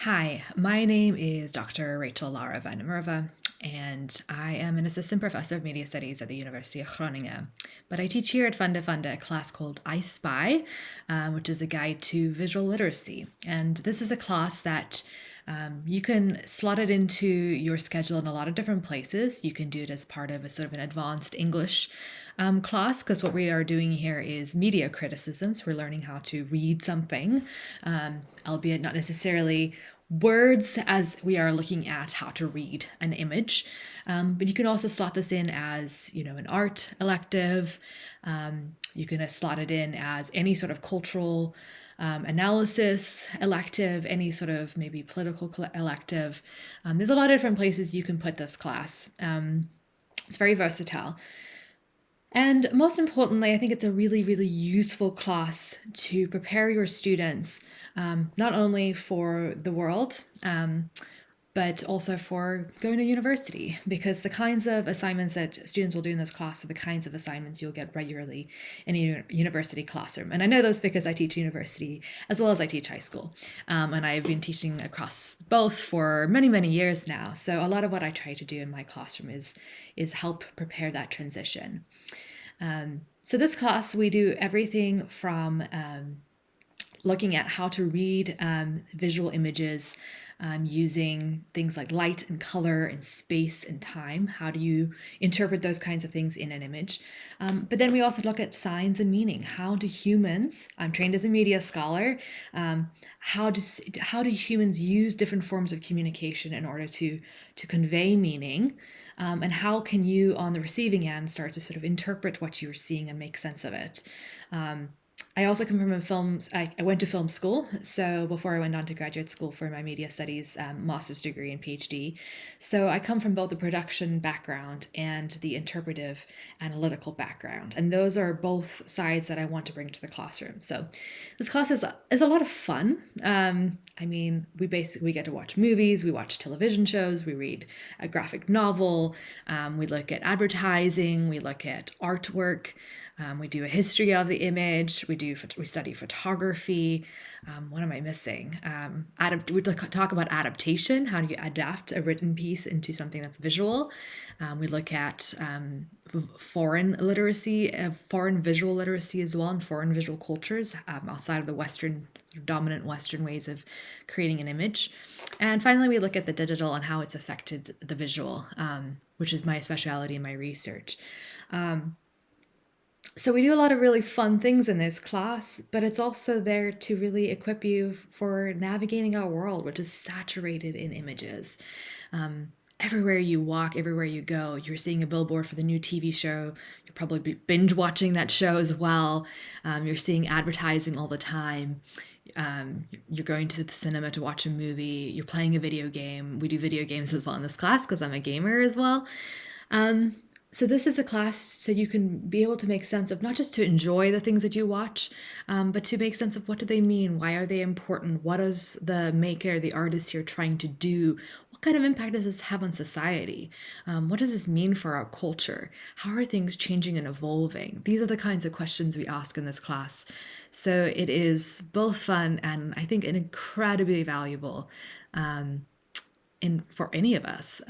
Hi, my name is Dr. Rachel Lara van der Merwe, and I am an assistant professor of media studies at the University of Groningen. But I teach here at FundaFunda a class called I Spy, which is a guide to visual literacy. And this is a class that you can slot it into your schedule in a lot of different places. You can do it as part of a sort of an advanced English class, because what we are doing here is media criticism. So we're learning how to read something, albeit not necessarily words, as we are looking at how to read an image. But you can also slot this in as, an art elective. You can slot it in as any sort of cultural analysis elective, any sort of maybe political elective. There's a lot of different places you can put this class. It's very versatile. And most importantly, I think it's a really, really useful class to prepare your students, not only for the world, but also for going to university, because the kinds of assignments that students will do in this class are the kinds of assignments you'll get regularly in a university classroom. And I know this because I teach university as well as I teach high school. And I've been teaching across both for many, many years now. So a lot of what I try to do in my classroom is help prepare that transition. So this class, we do everything from looking at how to read visual images using things like light and color and space and time. How do you interpret those kinds of things in an image? But then we also look at signs and meaning. How do humans, I'm trained as a media scholar, how do humans use different forms of communication in order to convey meaning? And how can you, on the receiving end, start to sort of interpret what you're seeing and make sense of it? I also come from I went to film school, so before I went on to graduate school for my media studies master's degree and PhD. So I come from both the production background and the interpretive analytical background, and those are both sides that I want to bring to the classroom. So this class is a lot of fun. We get to watch movies, we watch television shows, we read a graphic novel, we look at advertising, we look at artwork. We do a history of the image. We study photography. What am I missing? We talk about adaptation. How do you adapt a written piece into something that's visual? We look at foreign literacy, foreign visual literacy as well, and foreign visual cultures outside of the dominant Western ways of creating an image. And finally, we look at the digital and how it's affected the visual, which is my specialty in my research. So we do a lot of really fun things in this class, but it's also there to really equip you for navigating our world, which is saturated in images. Everywhere you walk, everywhere you go, you're seeing a billboard for the new TV show. You're probably binge watching that show as well. You're seeing advertising all the time. You're going to the cinema to watch a movie. You're playing a video game. We do video games as well in this class because I'm a gamer as well. So this is a class so you can be able to make sense of, not just to enjoy the things that you watch, but to make sense of what do they mean? Why are they important? What is the maker, the artist here trying to do? What kind of impact does this have on society? What does this mean for our culture? How are things changing and evolving? These are the kinds of questions we ask in this class. So it is both fun and I think an incredibly valuable for any of us,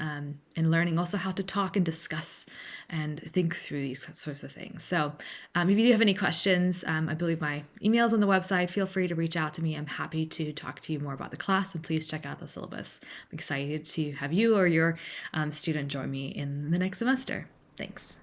in learning also how to talk and discuss and think through these sorts of things. So if you do have any questions, I believe my email's on the website. Feel free to reach out to me. I'm happy to talk to you more about the class, and please check out the syllabus. I'm excited to have you or your student join me in the next semester. Thanks.